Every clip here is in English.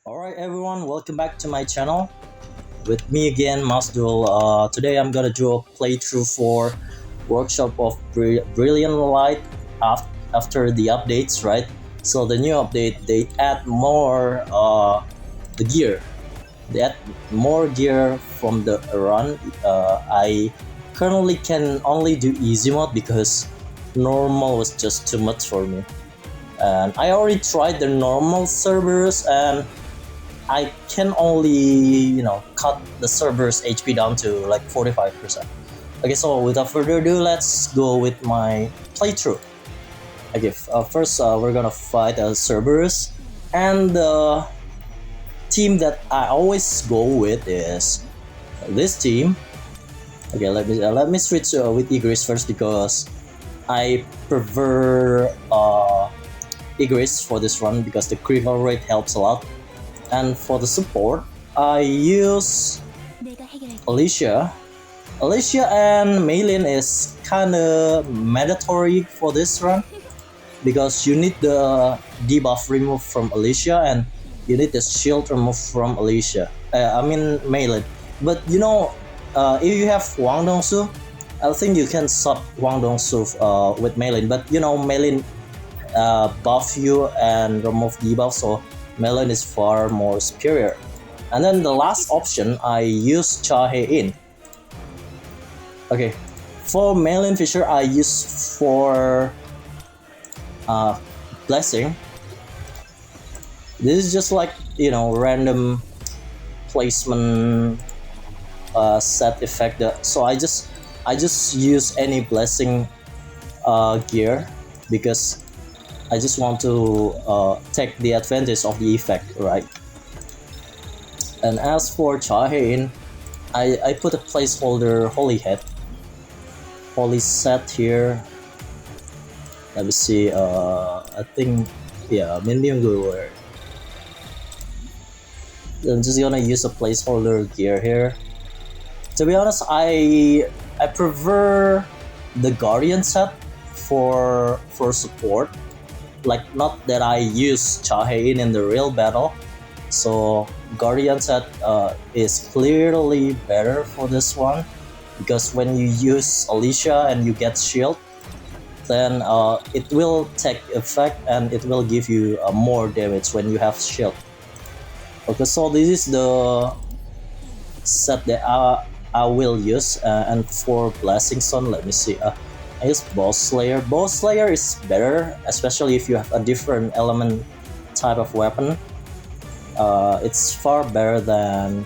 Alright everyone, welcome back to my channel. With me again, Masdul. Today I'm gonna do a playthrough for Workshop of Brilliant Light after the updates, right? So the new update, they add more the gear. They add more gear from the run. I currently can only do easy mode because normal was just too much for me. And I already tried the normal servers and I can only, cut the server's HP down to like 45%. Okay, so without further ado, let's go with my playthrough. Okay, first we're gonna fight Cerberus, and the team that I always go with is this team. Okay, let me switch with Igris first because I prefer Igris for this run because the critical rate helps a lot. And for the support, I use Alicia. Alicia and Maylin is kinda mandatory for this run because you need the debuff removed from Alicia and you need the shield removed from Alicia. Maylin. But if you have Wang Dongsu, I think you can sub Wang Dongsu with Maylin. But Maylin buff you and remove debuff, so Melon is far more superior. And then the last option, I use Chahe-in. Okay, for Melon Fisher, I use for Blessing. This is just like, random placement set effect. So I just use any Blessing gear because I just want to take the advantage of the effect, right? And as for Chahin, I put a placeholder Holy Head, Holy Set here. Let me see. I think Minion Guru. I'm just gonna use a placeholder gear here. To be honest, I prefer the Guardian set for support. Like, not that I use Chahe-in in the real battle, so Guardian set is clearly better for this one because when you use Alicia and you get shield, then it will take effect and it will give you more damage when you have shield. Okay, so this is the set that I will use, and for Blessing Stone, let me see. I use Boss Slayer. Boss Slayer is better, especially if you have a different element type of weapon. It's far better than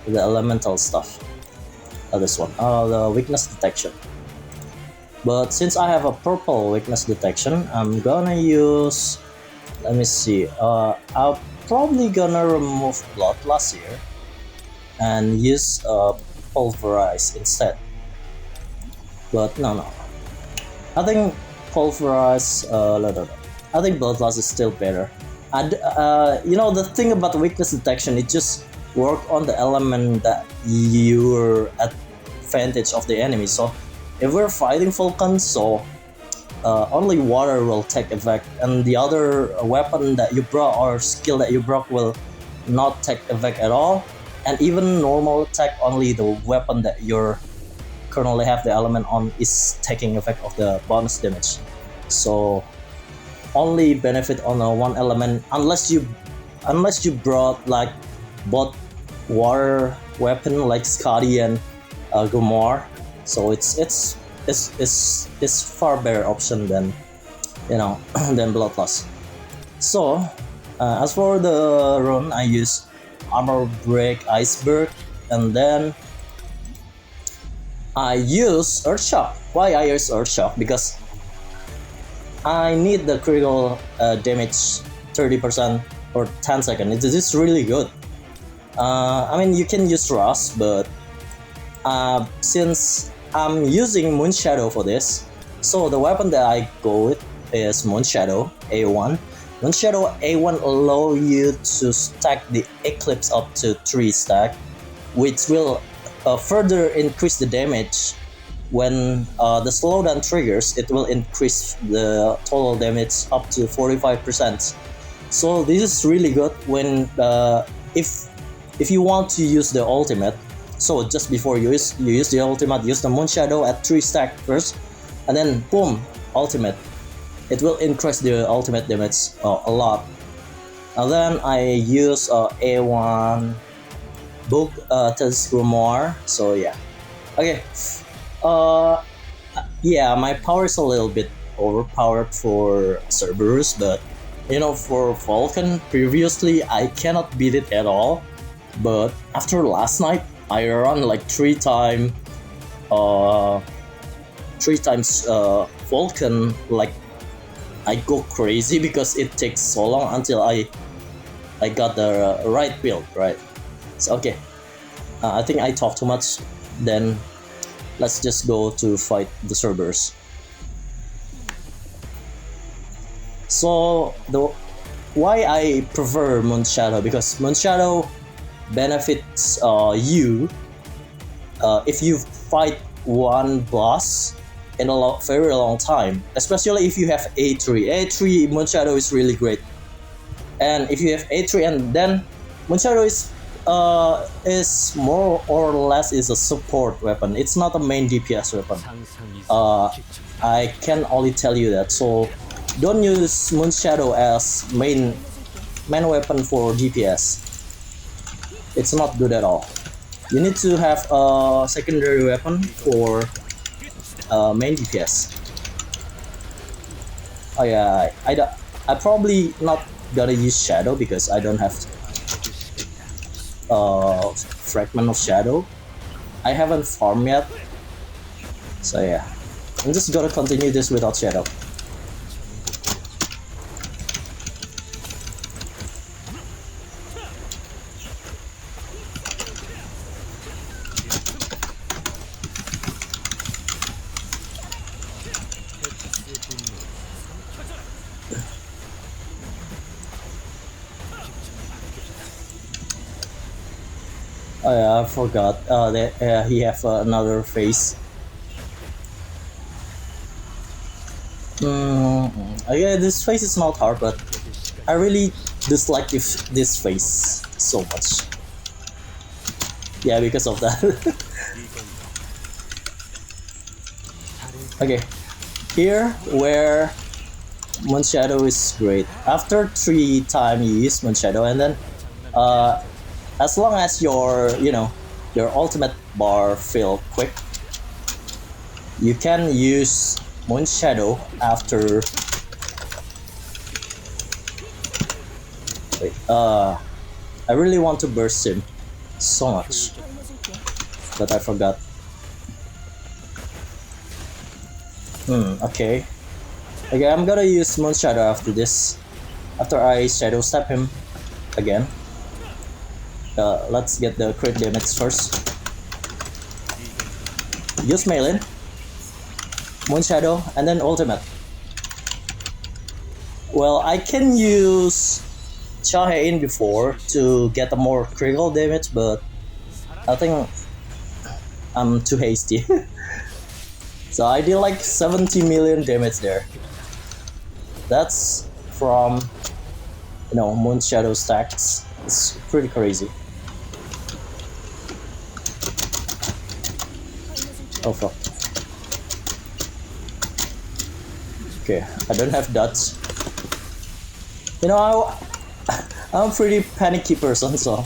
the elemental stuff. This one, the weakness detection. But since I have a purple weakness detection, I'm gonna use. Let me see. I'm probably gonna remove Bloodlust here and use Pulverize instead. But no. I think Pulverize, I think Bloodlust is still better. And the thing about weakness detection, it just work on the element that you're at advantage of the enemy. So if we're fighting Vulcan, so only water will take effect, and the other weapon that you brought or skill that you brought will not take effect at all. And even normal attack, only the weapon that you're currently have the element on is taking effect of the bonus damage. So only benefit on one element unless you brought like both water weapon like Scotty and Gomor. So it's far better option than than Bloodlust. So as for the run, I use Armor Break Iceberg, and then I use Earthshock. Why I use Earthshock? Because I need the critical damage 30% or 10 seconds. It is really good. You can use Rust, but since I'm using Moonshadow for this, so the weapon that I go with is Moonshadow A1. Moonshadow A1 allow you to stack the Eclipse up to 3 stack, which will further increase the damage. When the slowdown triggers, it will increase the total damage up to 45%. So this is really good when if you want to use the ultimate. So just before you use the ultimate, use the Moon Shadow at 3 stack first, and then boom, ultimate. It will increase the ultimate damage a lot. And then I use A1 book Telescope more. So yeah, okay. Uh, yeah, my power is a little bit overpowered for Cerberus, but for Vulcan previously I cannot beat it at all. But after last night, I run like three times Vulcan. Like I go crazy because it takes so long until I got the right build, right? So okay, I think I talk too much. Then let's just go to fight the Cerberus. So why I prefer Moon Shadow, because Moon Shadow benefits you if you fight one boss in a very long time, especially if you have A3. A3 Moon Shadow is really great, and if you have A3 and then Moon Shadow is more or less is a support weapon. It's not a main DPS weapon. I can only tell you that. So don't use Moon Shadow as main weapon for DPS. It's not good at all. You need to have a secondary weapon for main DPS. Oh yeah, I probably not gonna use Shadow because I don't have Fragment of Shadow. I haven't farmed yet, so yeah, I'm just gonna continue this without Shadow. Oh yeah, I forgot. He have another face. Yeah, this face is not hard, but I really dislike this face so much. Yeah, because of that. Okay, here where Moon Shadow is great. After 3 times you use Moon Shadow, and then as long as your ultimate bar fill quick, you can use Moon Shadow after. Wait, I really want to burst him so much, but I forgot. Okay, I'm gonna use Moon Shadow after this. After I Shadow Step him again. Let's get the crit damage first. Use Melee, Moon Shadow, and then ultimate. Well, I can use Chahe-In before to get a more critical damage, but I think I'm too hasty. So I did like 70 million damage there. That's from Moon Shadow stacks. It's pretty crazy. Oh fuck. Okay, I don't have dots. I'm a pretty panicky person, so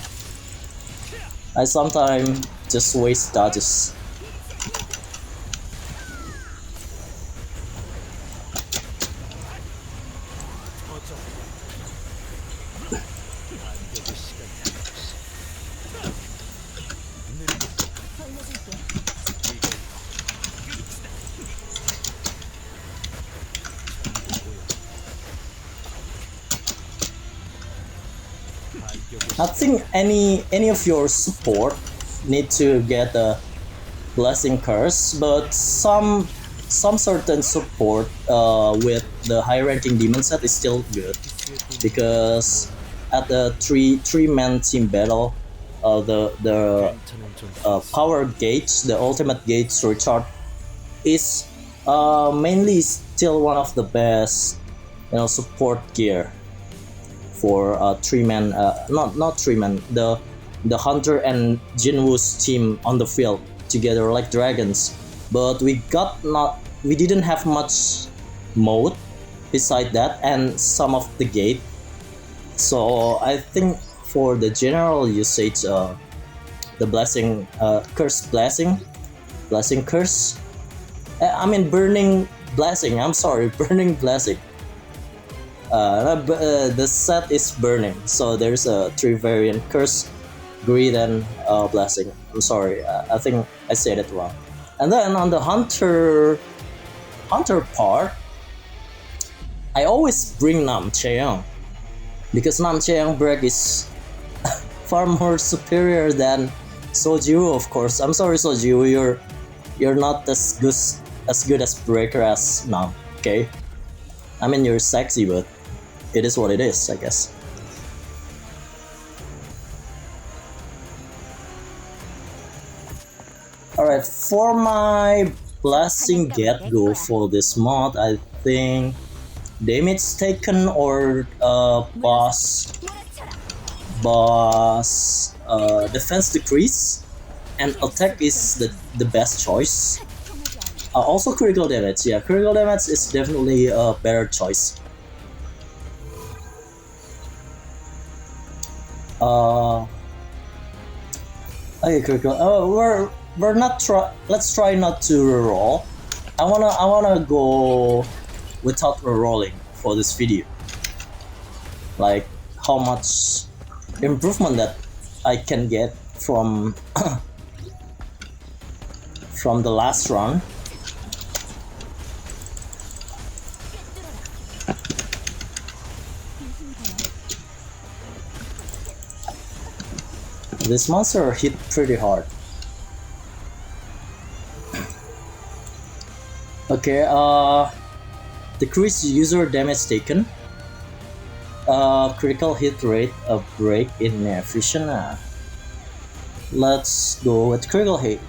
I sometimes just waste dodges. I think any of your support need to get a blessing curse, but some certain support with the high ranking demon set is still good, because at the three man team battle, the power gauge, the ultimate gauge recharge is mainly still one of the best support gear for three man, not three man, the Hunter and Jinwoo's team on the field together like dragons. But we didn't have much mode beside that and some of the gate. So I think for the general usage, the blessing, curse blessing, blessing curse. I mean burning blessing. I'm sorry, burning blessing. The set is burning, so there's a three variant: curse, greed, and blessing. I'm sorry, I think I said it wrong. And then on the hunter part, I always bring Nam Cheong because Nam Cheong break is far more superior than Soju. Of course, I'm sorry, Soju, you're not as good as breaker as Nam. Okay, I mean you're sexy, but it is what it is, I guess. Alright, for my blessing get go for this mod, I think damage taken or boss defense decrease and attack is the best choice. Also critical damage, yeah, critical damage is definitely a better choice. Okay, critical. We're not let's try not to reroll. I wanna go without rerolling for this video. Like how much improvement that I can get from from the last run. This monster hit pretty hard. Okay, decrease user damage taken. Critical hit rate, a break in efficient. Let's go with critical hit.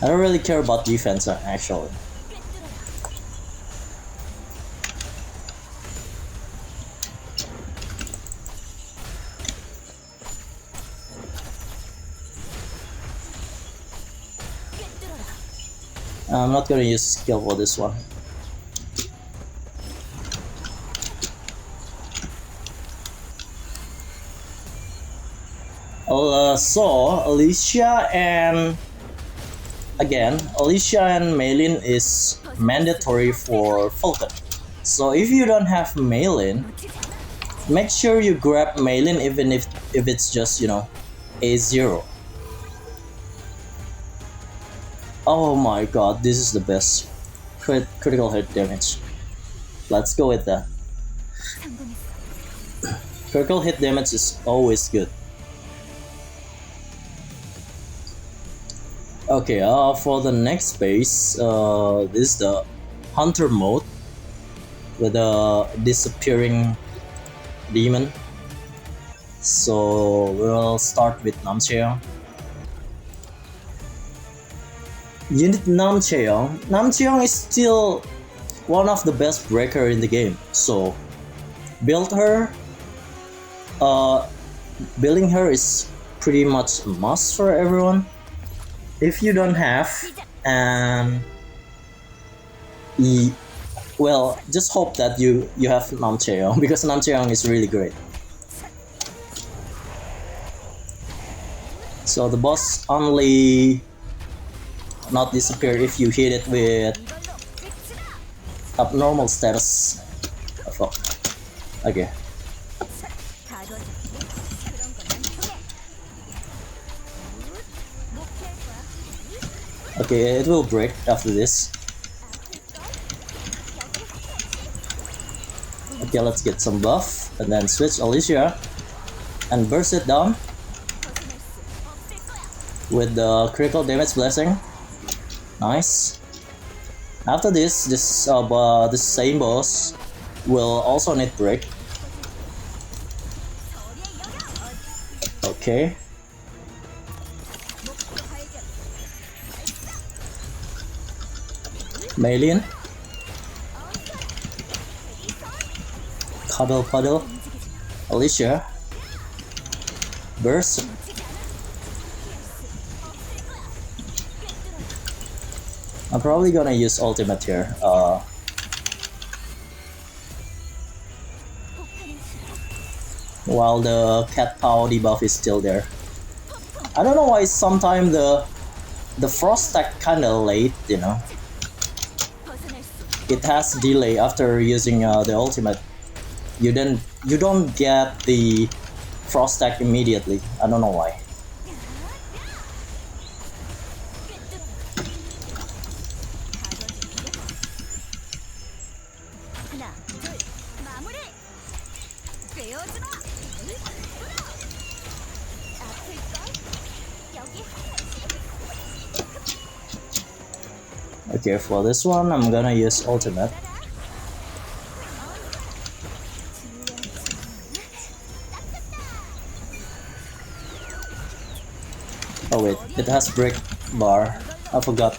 I don't really care about defense actually. I'm not gonna use skill for this one. So Alicia and Maylin is mandatory for Falcon. So if you don't have Maylin, make sure you grab Maylin even if it's just, you know, A0. Oh my god, this is the best. Critical hit damage. Let's go with that. Critical hit damage is always good. Okay, for the next phase, this is the Hunter mode with a disappearing demon. So we'll start with Namcheon. Unit Namcheon. Namcheon is still one of the best breaker in the game. So build her. Building her is pretty much a must for everyone. If you don't have, well, just hope that you have Namcheon because Namcheon is really great. So the boss only not disappear if you hit it with abnormal status. Okay. Okay, it will break after this. Okay, let's get some buff and then switch Alicia and burst it down with the critical damage blessing. Nice. After this the same boss will also need break. Okay. Maylin. Puddle. Alicia. Burst. I'm probably gonna use ultimate here. While the cat pow debuff is still there. I don't know why sometimes the frost stack kinda late, you know. It has delay after using the ultimate. You don't get the frost stack immediately. I don't know why. Okay, for this one, I'm gonna use ultimate. Oh wait, it has break bar. I forgot.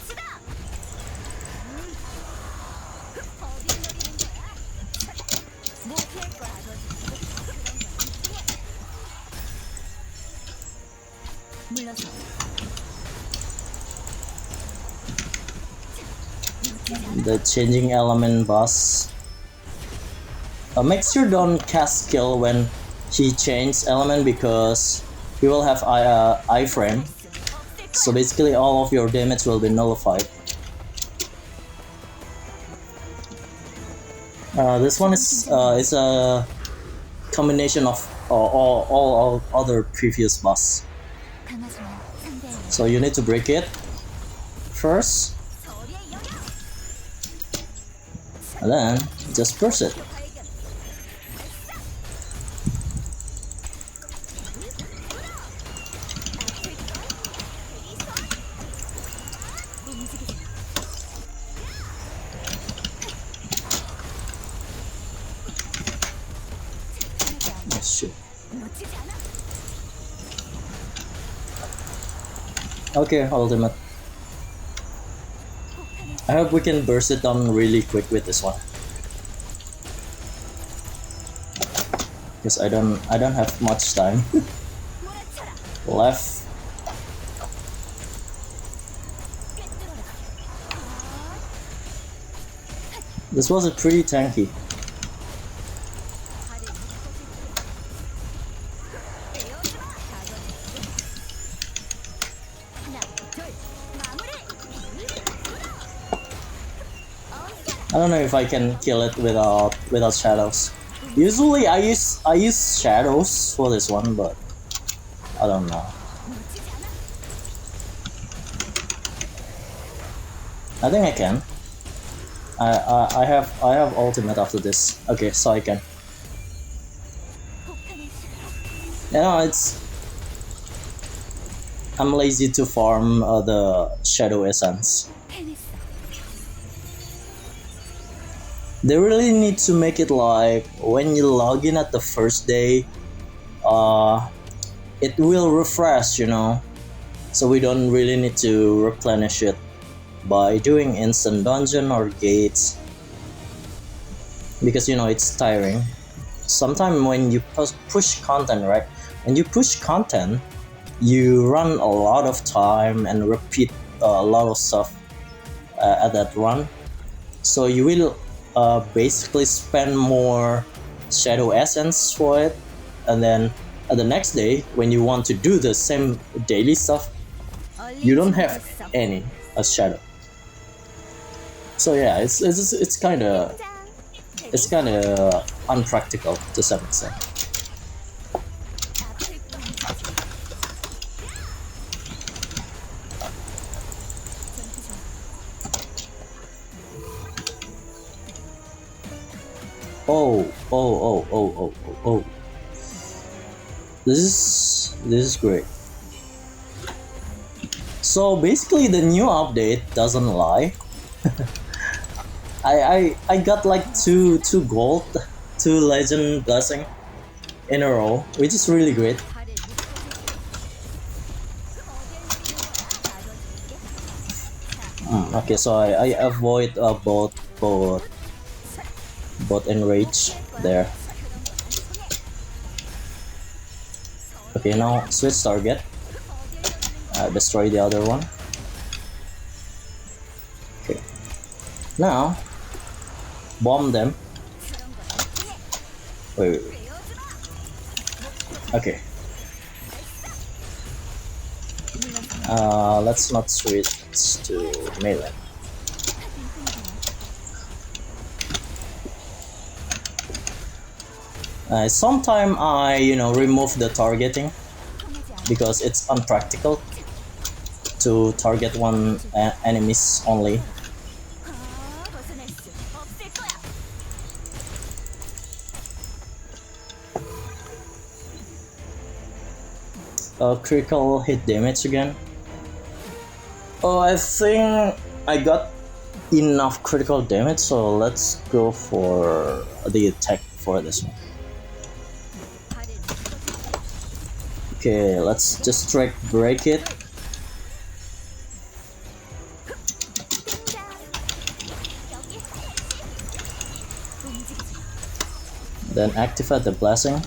The changing element boss. Make sure don't cast skill when he changes element because he will have iframe. So basically all of your damage will be nullified. This one is a combination of all other previous boss. So you need to break it first, and then just burst it. Okay, ultimate. I hope we can burst it down really quick with this one. Because I don't have much time left. This was a pretty tanky. I don't know if I can kill it without shadows. Usually I use shadows for this one, but I don't know. I think I can. I have ultimate after this. Okay, so I can. You know, I'm lazy to farm the shadow essence. They really need to make it like when you log in at the first day, it will refresh, you know, so we don't really need to replenish it by doing instant dungeon or gates, because you know it's tiring. Sometimes when you push content, right? When you push content, you run a lot of time and repeat a lot of stuff at that run, so you will basically spend more shadow essence for it, and then the next day when you want to do the same daily stuff, you don't have any shadow. So yeah, it's kind of unpractical to some extent. Oh. This is great. So basically the new update doesn't lie. I got like two gold, 2 legend blessing in a row, which is really great. Okay, so I avoid both enrage there. Okay, now switch target. Destroy the other one. Okay. Now bomb them. Wait. Okay. Let's not switch to melee. Sometimes I remove the targeting because it's unpractical to target one enemies only. Critical hit damage again. Oh, I think I got enough critical damage, so let's go for the attack for this one. Okay, let's just straight break it. Then activate the blessing.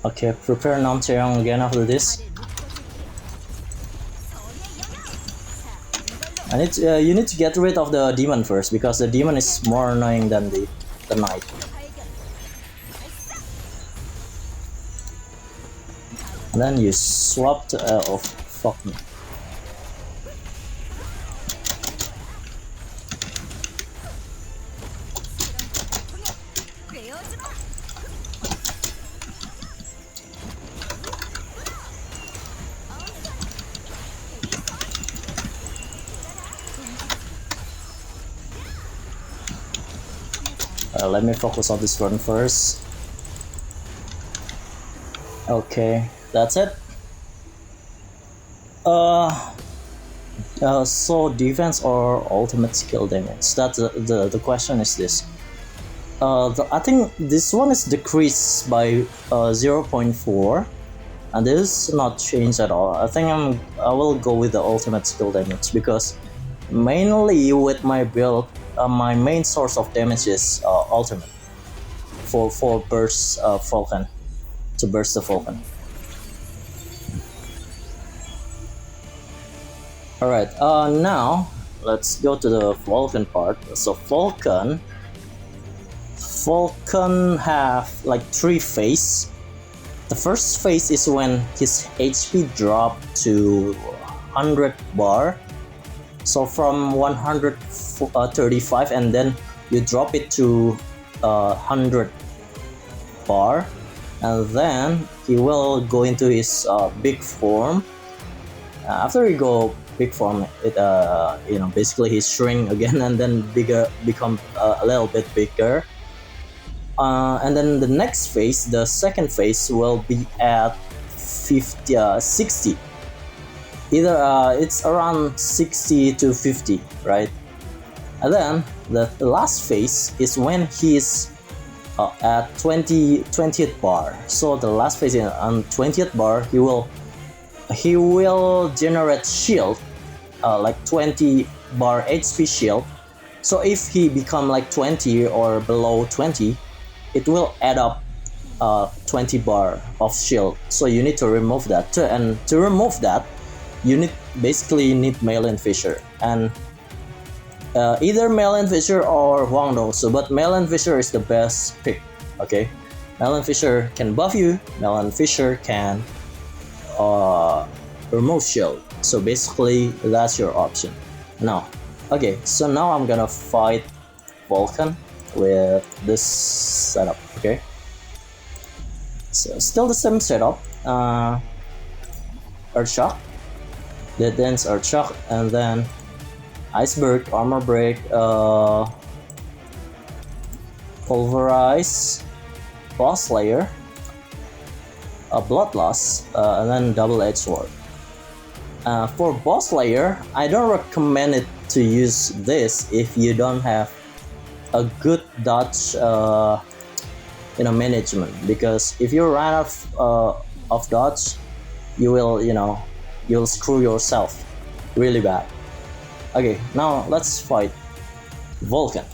Okay, prepare Namchaeong again after this. You need to get rid of the demon first, because the demon is more annoying than the knight. And then you swapped. Oh fuck me. Let me focus on this one first. Okay, that's it. So defense or ultimate skill damage? That's the question is this. I think this one is decreased by 0.4, and this is not changed at all. I think I will go with the ultimate skill damage, because mainly with my build, my main source of damage is ultimate for burst Falcon, to burst the Falcon. Alright, now let's go to the Falcon part. So Falcon have like 3 phases. The first phase is when his HP drop to 100 bar. So from 135 and then you drop it to 100 bar, and then he will go into his big form. After he go big form, it basically he shrink again and then become a little bit bigger. And then the next phase, the second phase, will be at 60. Either it's around 60 to 50, right? And then the last phase is when he's at 20th bar. So the last phase on 20th bar, he will generate shield, like 20 bar HP shield. So if he become like 20 or below 20, it will add up 20 bar of shield. So you need to remove that. And to remove that, you basically need Malin Fisher, and either Malin Fisher or Wang Dong. But Malin Fisher is the best pick. Okay, Malin Fisher can buff you. Malin Fisher can remove shield. So basically, that's your option. Now, okay, so now I'm gonna fight Vulcan with this setup. Okay, so still the same setup. Earth Shock. The Dance Earth Shock, and then Iceberg, Armor Break, Pulverize, Boss Slayer, Bloodlust, and then Double-Edged Sword. For Boss Slayer, I don't recommend it to use this if you don't have a good dodge management, because if you run out of dodge, you will you'll screw yourself really bad. Okay, now let's fight Vulcan.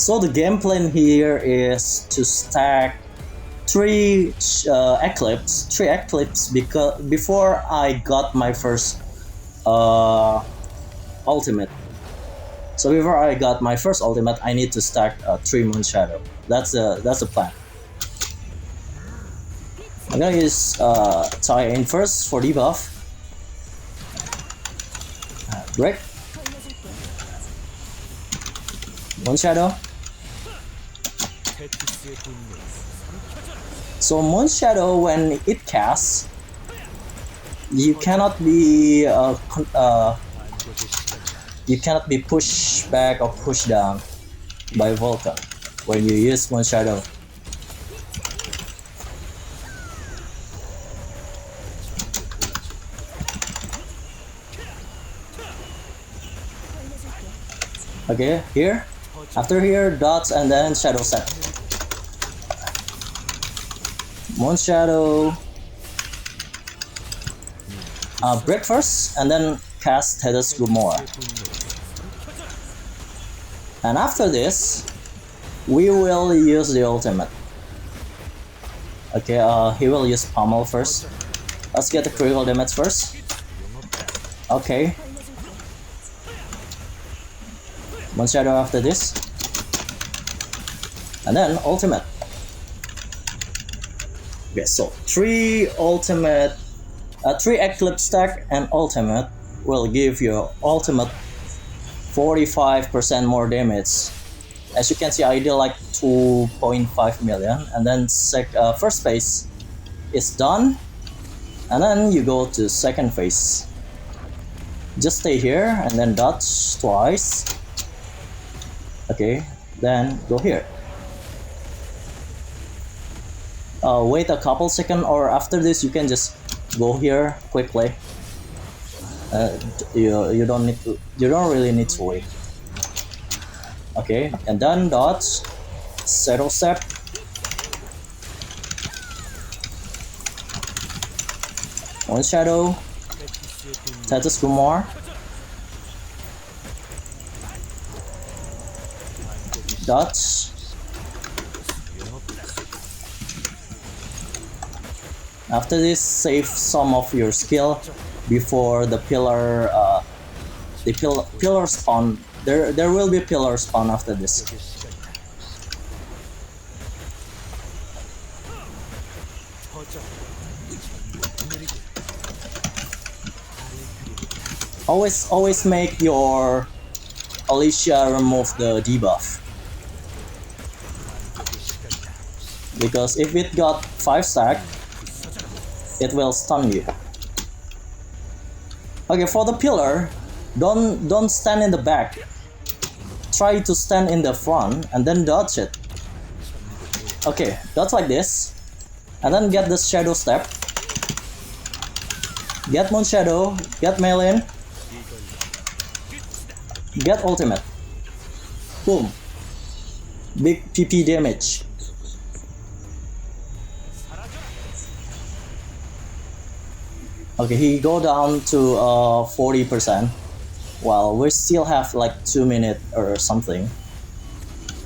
So the game plan here is to stack three eclipse because before I got my first ultimate. So before I got my first ultimate, I need to stack 3 Moon Shadow. That's the plan. I'm gonna use tie in first for debuff. Break. Moon Shadow. So Moon Shadow, when it casts, you cannot be pushed back or pushed down by Vulcan when you use Moon Shadow. Okay, here. After here, dots and then shadow set. Moon Shadow. Break first and then cast Thetis Gomorrah. And after this, we will use the ultimate. Okay, he will use Pummel first. Let's get the critical damage first. Okay. Moon Shadow after this. And then ultimate. Okay, so 3 eclipse stack and ultimate will give you ultimate 45% more damage. As you can see, I did like 2.5 million, and then first phase is done, and then you go to second phase. Just stay here and then dodge twice. Okay, then go here. Wait a couple seconds, or after this you can just go here quickly. You don't really need to wait. Okay, and then dodge, settle step. Moon Shadow, Thetis Gomorrah. Dodge. After this, save some of your skill before the pillar spawn. There will be pillar spawn after this. Always make your Alicia remove the debuff, because if it got 5 stack, it will stun you. Okay, for the pillar, don't stand in the back. Try to stand in the front and then dodge it. Okay, dodge like this, and then get the shadow step. Get Moon Shadow, get Melin, get ultimate. Boom. Big PP damage. Okay, he go down to 40%, while we still have like 2 minutes or something.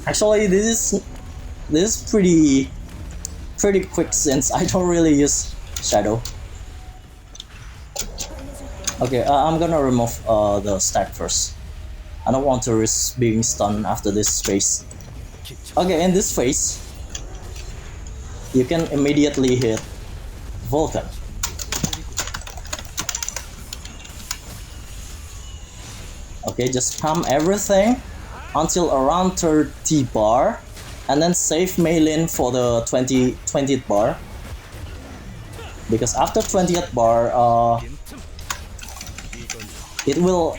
Actually, this is pretty quick since I don't really use Shadow. Okay, I'm gonna remove the stack first. I don't want to risk being stunned after this phase. Okay, in this phase, you can immediately hit Vulcan. Okay, just spam everything until around 30 bar, and then save Melin for the 20th bar, because after 20th bar, it will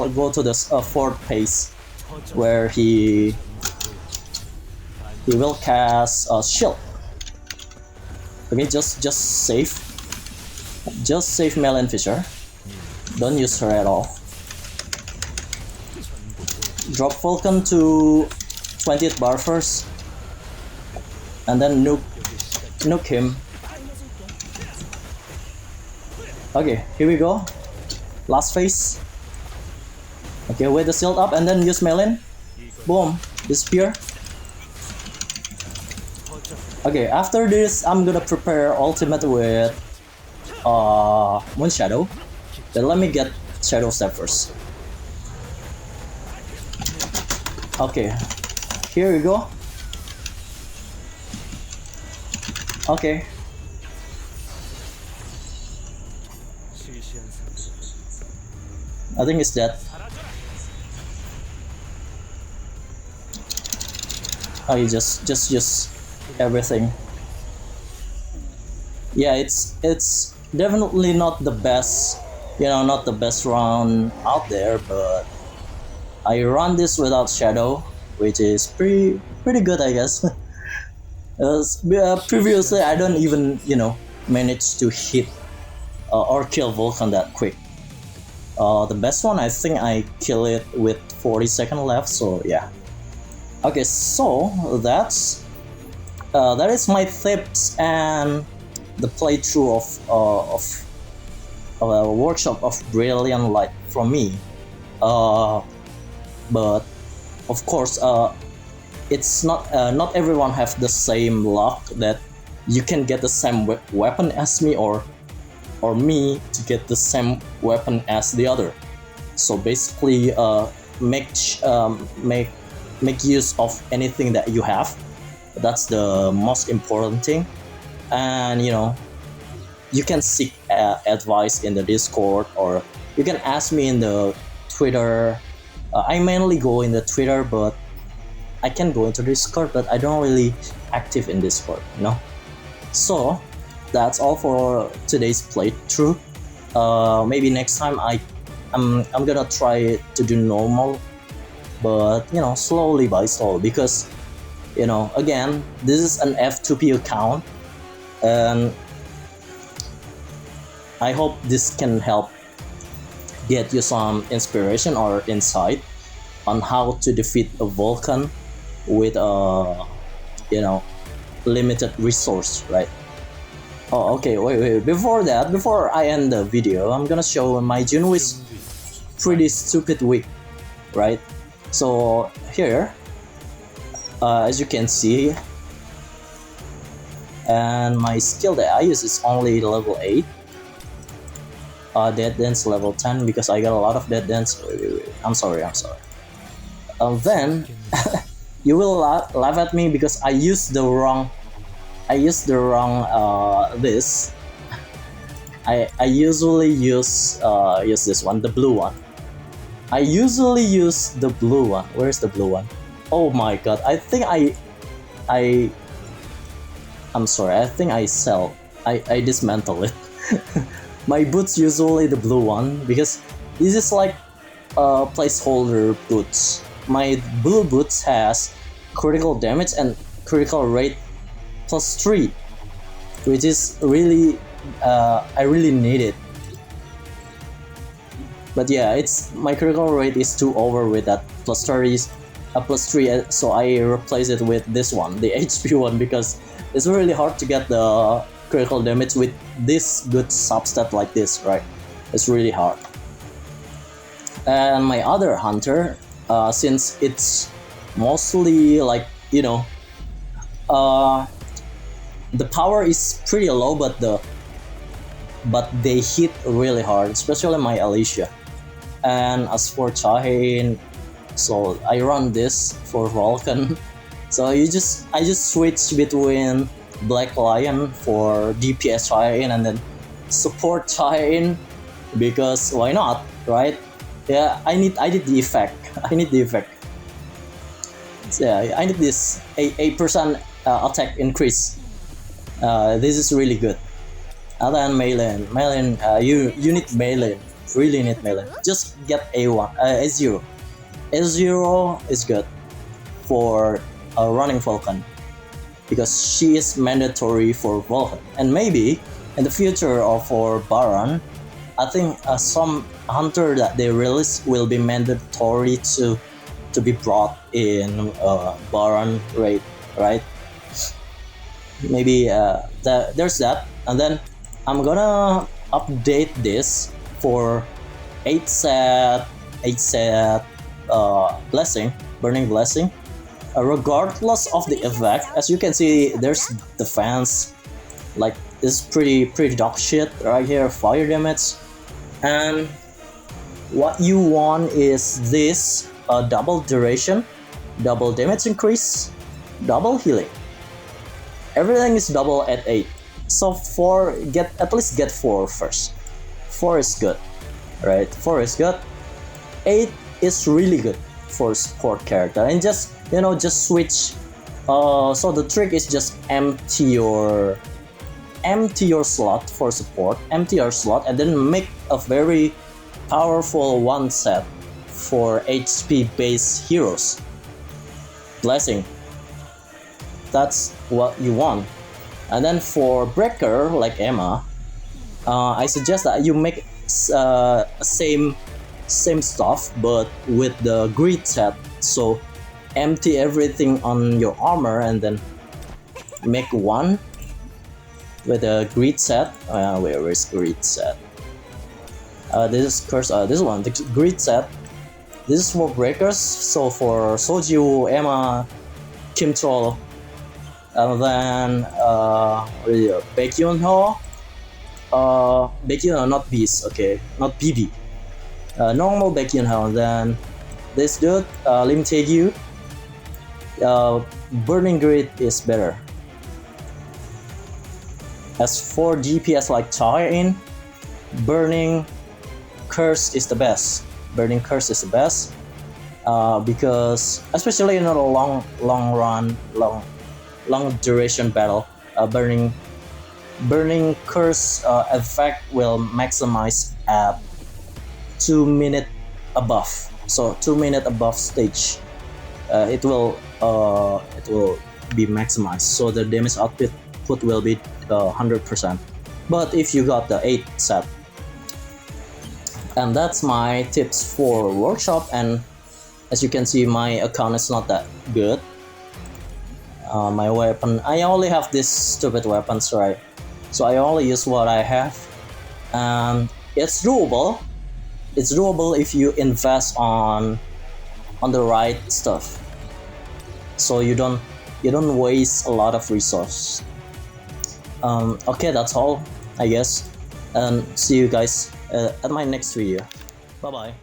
go to the 4th phase, where he will cast shield. Okay, just save Melin Fisher. Don't use her at all. Drop Vulcan to 20th bar first, and then nuke him. Okay, here we go. Last phase. Okay, wait the shield up and then use Melin. Boom, disappear. Okay, after this, I'm gonna prepare ultimate with Moon Shadow. Then let me get Shadow Step first. Okay, here we go. Okay. I think it's that. Oh, you just everything. Yeah, it's definitely not the best, not the best round out there, but I run this without Shadow, which is pretty good, I guess. Previously, I don't even manage to hit or kill Vulcan that quick. The best one, I think I kill it with 40 seconds left. So yeah. Okay, so that is my tips and the playthrough of a workshop of Brilliant Light from me. But of course, it's not everyone have the same luck that you can get the same weapon as me or me to get the same weapon as the other. So basically, make use of anything that you have. That's the most important thing. And you can seek advice in the Discord, or you can ask me in the Twitter. I mainly go in the Twitter, but I can go into Discord, but I don't really active in Discord, So that's all for today's playthrough. Maybe next time I'm gonna try to do normal, but slowly by slowly, because again, this is an F2P account, and I hope this can help get you some inspiration or insight on how to defeat a Vulcan with limited resource, right? Oh, okay, wait. Before I end the video, I'm gonna show my Junwi's pretty stupid week, right? So here, as you can see, and my skill that I use is only level 8. Dead dance level 10 because I got a lot of dead dance. Wait. I'm sorry. Then you will laugh at me because I used the wrong. This. I usually use this one, the blue one. I usually use the blue one. Where's the blue one? Oh my god! I think I'm sorry. I think I dismantle it. My boots usually the blue one because this is like placeholder boots. My blue boots has critical damage and critical rate +3, which is really I really need it. But yeah, my critical rate is too over with that +3, so I replace it with this one, the HP one, because it's really hard to get the critical damage with this good substat like this, right? It's really hard. And my other hunter, since it's mostly like the power is pretty low, but they hit really hard, especially my Alicia. And as for Chahin, so I run this for Vulcan. So I just switch between Black Lion for DPS Chahin and then support Chahin, because why not, right? Yeah, I need the effect. I need the effect. Yeah, I need this 8% attack increase. This is really good. And then Melee, you need Melee. Really need Melee. Just get A0. A0 is good for running Vulcan, because she is mandatory for Vulcan. And maybe in the future or for Baron, I think some hunter that they release will be mandatory to be brought in Baron raid, right? Maybe there's that. And then I'm gonna update this for 8 set blessing, Burning Blessing. Regardless of the effect, as you can see, there's defense, like it's pretty dog shit right here, fire damage, and what you want is this double duration, double damage increase, double healing. Everything is double at 8. So 4, at least get 4 first. 4 is good, right? 4 is good. 8 is really good for support character, and just switch. So the trick is just empty your slot for support, empty your slot, and then make a very powerful one set for HP based heroes. Blessing. That's what you want. And then for breaker like Emma, I suggest that you make same stuff but with the greed set. So empty everything on your armor and then make one with a greed set. Where is greed set? This is curse. This one, the greed set. This is for breakers. So for Soju, Emma, Kim Troll, and then Baekhyunho. Baekhyunho, not Beast. Okay, not BB. Normal Baekhyunho. And then this dude, Lim Taegyu. Burning Greed is better. As for DPS like Chae-in, Burning Curse is the best. Burning Curse is the best because especially in a long duration battle, Burning Curse effect will maximize at 2 minute above. So 2 minute above stage, it will be maximized. So the damage output will be 100%. But if you got the 8 set, and that's my tips for workshop. And as you can see, my account is not that good. My weapon, I only have these stupid weapons, right? So I only use what I have, and it's doable. It's doable if you invest on the right stuff, so you don't waste a lot of resource. Okay, that's all, I guess, and see you guys at my next video. Bye bye.